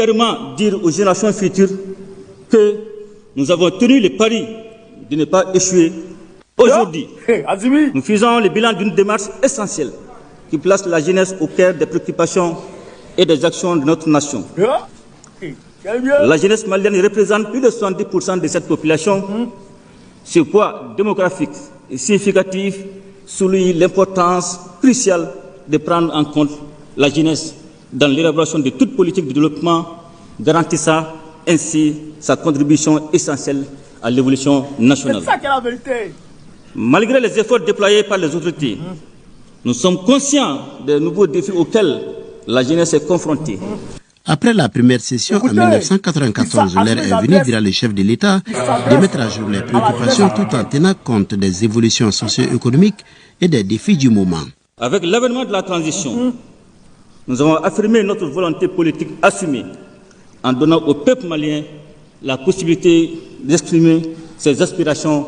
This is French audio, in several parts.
Clairement dire aux générations futures que nous avons tenu le pari de ne pas échouer. Aujourd'hui, nous faisons le bilan d'une démarche essentielle qui place la jeunesse au cœur des préoccupations et des actions de notre nation. La jeunesse malienne représente plus de 70% de cette population. Ce poids démographique et significatif souligne l'importance cruciale de prendre en compte la jeunesse dans l'élaboration de toute politique de développement, garantissant ainsi sa contribution essentielle à l'évolution nationale. C'est ça qui est la vérité. Malgré les efforts déployés par les autorités, nous sommes conscients des nouveaux défis auxquels la jeunesse est confrontée. Après la première session en 1994, l'heure est venue, dira le chef de l'État, de mettre à jour les préoccupations tout en tenant compte des évolutions socio-économiques et des défis du moment. Avec l'avènement de la transition, nous avons affirmé notre volonté politique assumée en donnant au peuple malien la possibilité d'exprimer ses aspirations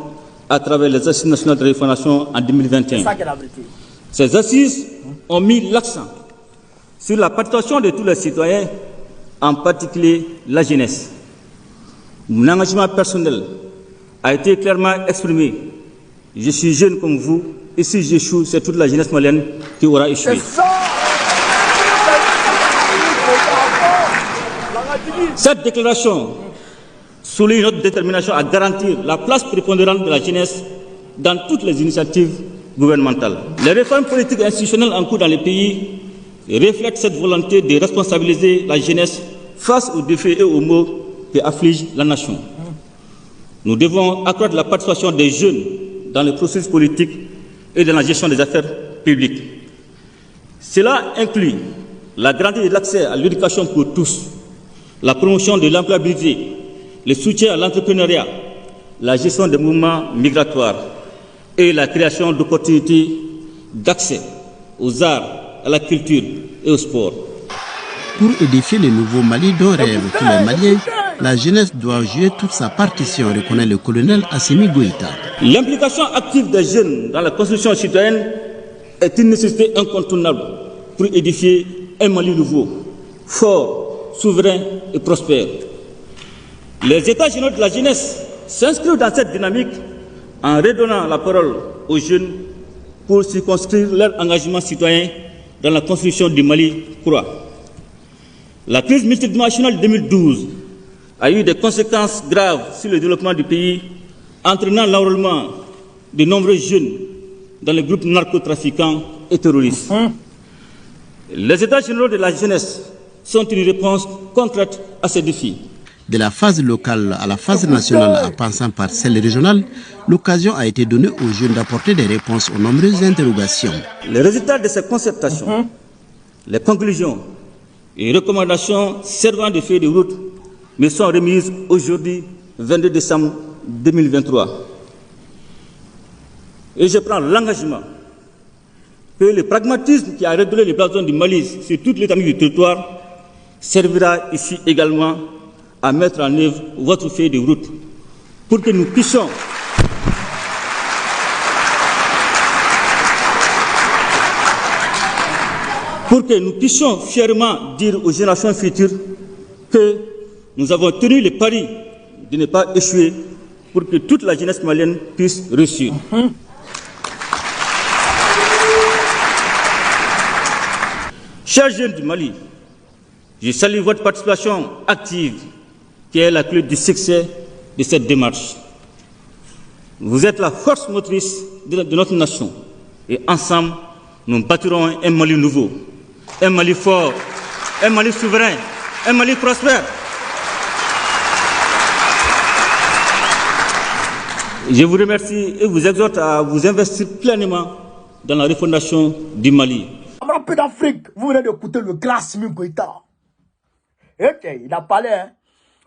à travers les assises nationales de refondation en 2021. Ces assises ont mis l'accent sur la participation de tous les citoyens, en particulier la jeunesse. Mon engagement personnel a été clairement exprimé. Je suis jeune comme vous, et si j'échoue, c'est toute la jeunesse malienne qui aura échoué. Cette déclaration souligne notre détermination à garantir la place prépondérante de la jeunesse dans toutes les initiatives gouvernementales. Les réformes politiques et institutionnelles en cours dans le pays reflètent cette volonté de responsabiliser la jeunesse face aux défis et aux maux qui affligent la nation. Nous devons accroître la participation des jeunes dans le processus politique et dans la gestion des affaires publiques. Cela inclut la garantie de l'accès à l'éducation pour tous, la promotion de l'employabilité, le soutien à l'entrepreneuriat, la gestion des mouvements migratoires et la création d'opportunités d'accès aux arts, à la culture et au sport. Pour édifier le nouveau Mali dont rêvent tous les Maliens, la jeunesse doit jouer toute sa partition, reconnaît le colonel Assimi Goïta. L'implication active des jeunes dans la construction citoyenne est une nécessité incontournable pour édifier un Mali nouveau, fort, souverain et prospère. Les États généraux de la jeunesse s'inscrivent dans cette dynamique en redonnant la parole aux jeunes pour circonscrire leur engagement citoyen dans la construction du Mali croît. La crise multidimensionnelle de 2012 a eu des conséquences graves sur le développement du pays, entraînant l'enrôlement de nombreux jeunes dans les groupes narcotrafiquants et terroristes. Les États généraux de la jeunesse sont une réponse concrète à ces défis. De la phase locale à la phase nationale en passant par celle régionale, l'occasion a été donnée aux jeunes d'apporter des réponses aux nombreuses interrogations. Les résultats de ces concertations, les conclusions et recommandations servant de feuille de route me sont remises aujourd'hui, 22 décembre 2023. Et je prends l'engagement que le pragmatisme qui a redonné les blason du Mali sur toute l'étendue du territoire servira ici également à mettre en œuvre votre feuille de route pour que nous puissions fièrement dire aux générations futures que nous avons tenu le pari de ne pas échouer pour que toute la jeunesse malienne puisse réussir. Chers jeunes du Mali, je salue votre participation active qui est la clé du succès de cette démarche. Vous êtes la force motrice de notre nation et ensemble, nous bâtirons un Mali nouveau, un Mali fort, un Mali souverain, un Mali prospère. Je vous remercie et vous exhorte à vous investir pleinement dans la refondation du Mali. Un peu d'Afrique, vous venez d'écouter le grand Assimi Goïta. Ok, il a parlé, hein.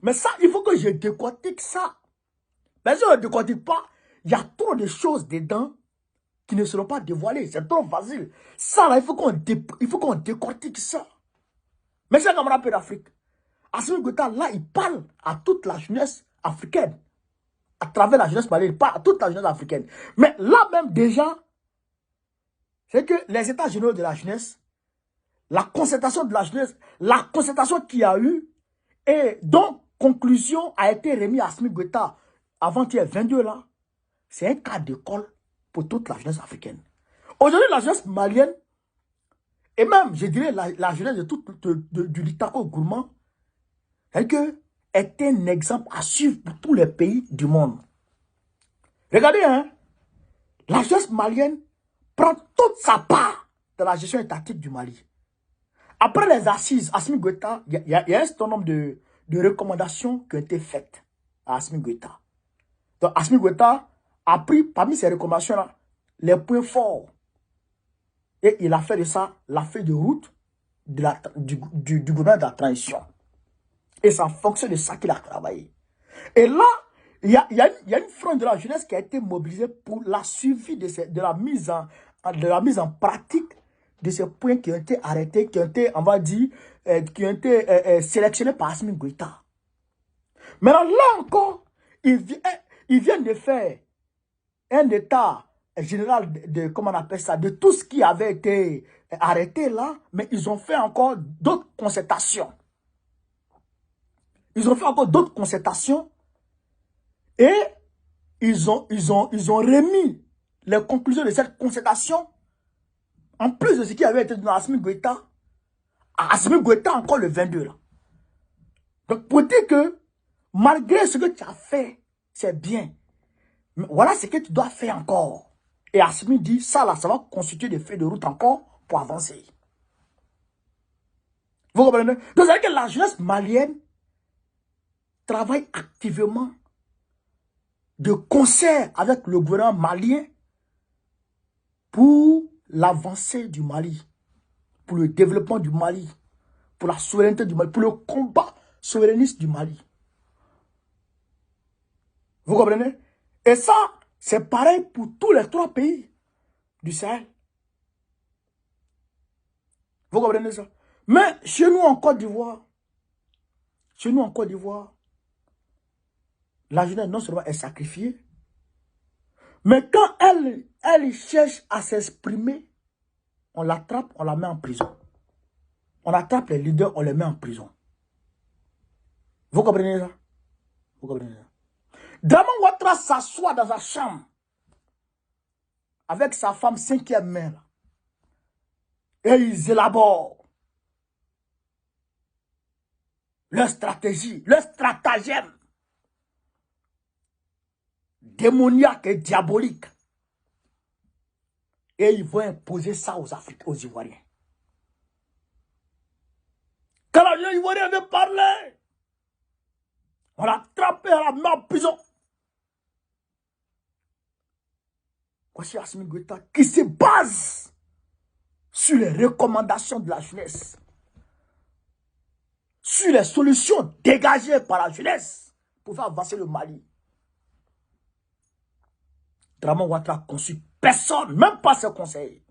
Mais ça, il faut que je décortique ça. Mais si on ne décortique pas, il y a trop de choses dedans qui ne seront pas dévoilées. C'est trop facile. Ça, là, il faut qu'on décortique ça. Mais c'est comme un peu d'Afrique. Assimi Goïta, là, il parle à toute la jeunesse africaine. À travers la jeunesse malienne, il parle à toute la jeunesse africaine. Mais là même déjà, c'est que les États généraux de la jeunesse, la concertation de la jeunesse, la concertation qu'il y a eu, Et donc, conclusion a été remise à Assimi Goïta avant-hier 22 là. C'est un cas d'école pour toute la jeunesse africaine. Aujourd'hui, la jeunesse malienne, et même, je dirais, la jeunesse du Litako Gourmand, est un exemple à suivre pour tous les pays du monde. Regardez, hein, la jeunesse malienne prend toute sa part dans la gestion étatique du Mali. Après les assises, Assimi Goïta, il y a un certain nombre de recommandations qui ont été faites à Assimi Goïta. Donc, Assimi Goïta a pris parmi ces recommandations-là les points forts. Et il a fait de ça la feuille de route du gouvernement de la transition. Et c'est en fonction de ça qu'il a travaillé. Et là, il y a une frange de la jeunesse qui a été mobilisée pour la suivi de la mise en pratique de ces points qui ont été arrêtés, qui ont été, on va dire, qui ont été sélectionnés par Assimi Goïta. Maintenant, là encore, ils viennent de faire un état général comment on appelle ça, de tout ce qui avait été arrêté là, mais ils ont fait encore d'autres concertations. Ils ont fait encore d'autres concertations et ils ont remis les conclusions de cette concertation en plus de ce qui avait été donné à Assimi Goïta. À Assimi Goïta encore le 22 là. Donc pour dire que malgré ce que tu as fait, c'est bien. Mais voilà ce que tu dois faire encore. Et Assimi dit, ça là, ça va constituer des feuilles de route encore pour avancer. Vous comprenez? Donc, c'est-à-dire que la jeunesse malienne travaille activement de concert avec le gouvernement malien pour l'avancée du Mali, pour le développement du Mali, pour la souveraineté du Mali, pour le combat souverainiste du Mali. Vous comprenez? Et ça, c'est pareil pour tous les 3 pays du Sahel. Vous comprenez ça? Mais chez nous en Côte d'Ivoire, la jeunesse non seulement est sacrifiée, mais quand elle cherche à s'exprimer, on l'attrape, on la met en prison. On attrape les leaders, on les met en prison. Vous comprenez ça? Vous comprenez ça? Draman Ouattara s'assoit dans sa chambre avec sa femme 5e mère. Et ils élaborent leur stratégie, leur stratagème démoniaque et diabolique. Et ils vont imposer ça aux Africains, aux Ivoiriens. Quand les Ivoiriens veulent parler, on l'a attrapé, on l'a mis en prison. Voici Assimi Goïta qui se base sur les recommandations de la jeunesse, sur les solutions dégagées par la jeunesse pour faire avancer le Mali. Draman Ouattara a conçu personne, même pas ses conseils.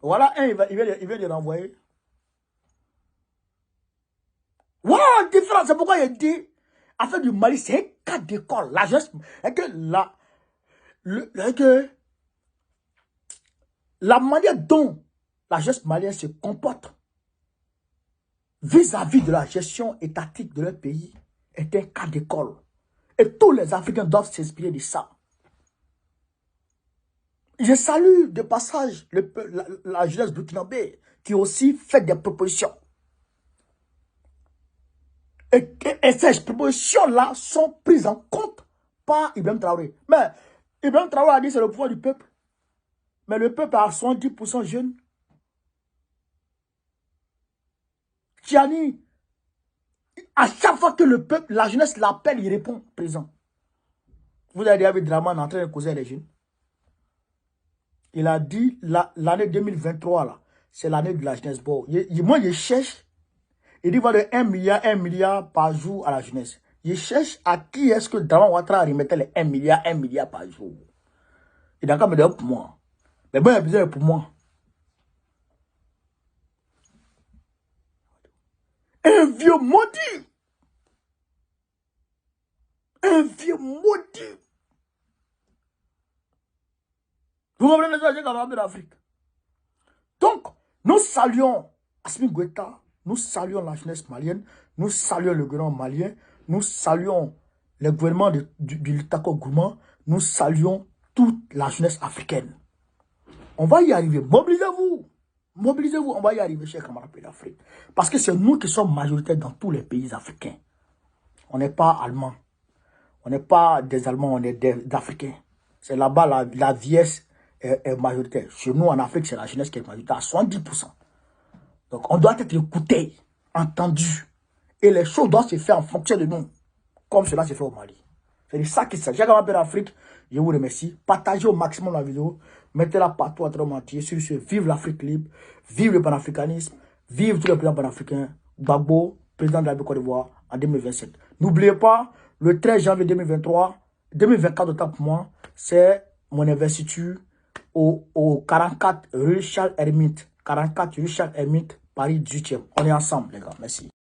Voilà un, il vient de renvoyer. Voilà la différence. C'est pourquoi il dit, affaire du Mali, c'est un cas d'école. La jeunesse, la manière dont la jeunesse malienne se comporte vis-à-vis de la gestion étatique de leur pays est un cas d'école. Et tous les Africains doivent s'inspirer de ça. Je salue de passage la jeunesse burkinabé qui aussi fait des propositions. Et ces propositions-là sont prises en compte par Ibrahim Traoré. Mais Ibrahim Traoré a dit que c'est le pouvoir du peuple. Mais le peuple a 70% jeune. Tiani, à chaque fois que le peuple, la jeunesse l'appelle, il répond présent. Vous avez déjà vu Draman en train de causer les jeunes. Il a dit l'année 2023, là, c'est l'année de la jeunesse. Bon, moi, je cherche. Il dit voilà 1 milliard par jour à la jeunesse. Je cherche à qui est-ce que Draman Ouattara remettait les 1 milliard par jour. Il a encore me dire pour moi. Mais bon, il a besoin pour moi. Un vieux maudit. Un vieux maudit. Vous comprenez ça, j'ai de l'Afrique. Donc, nous saluons Assimi Goïta, nous saluons la jeunesse malienne, nous saluons le gouvernement malien, nous saluons le gouvernement du Lutako Gourmand, nous saluons toute la jeunesse africaine. On va y arriver. Mobilisez-vous. Mobilisez-vous. On va y arriver, chers camarades d'Afrique. Parce que c'est nous qui sommes majoritaires dans tous les pays africains. On n'est pas allemands. On n'est pas des Allemands, on est des Africains. C'est là-bas la vieillesse est majoritaire. Chez nous, en Afrique, c'est la jeunesse qui est majoritaire à 70%. Donc, on doit être écouté, entendu. Et les choses doivent se faire en fonction de nous. Comme cela se fait au Mali. C'est de ça qu'il s'agit. Chers camarades d'Afrique, je vous remercie. Partagez au maximum la vidéo. Mettez-la partout à travers le monde entier. Sur ce, vive l'Afrique libre. Vive le panafricanisme. Vive tous les présidents panafricains. Gbagbo, président de la Côte d'Ivoire en 2027. N'oubliez pas, le 13 janvier 2024 autant pour moi, c'est mon investiture au 44 Richard Hermite. 44 Richard Hermite, Paris 18e. On est ensemble, les gars. Merci.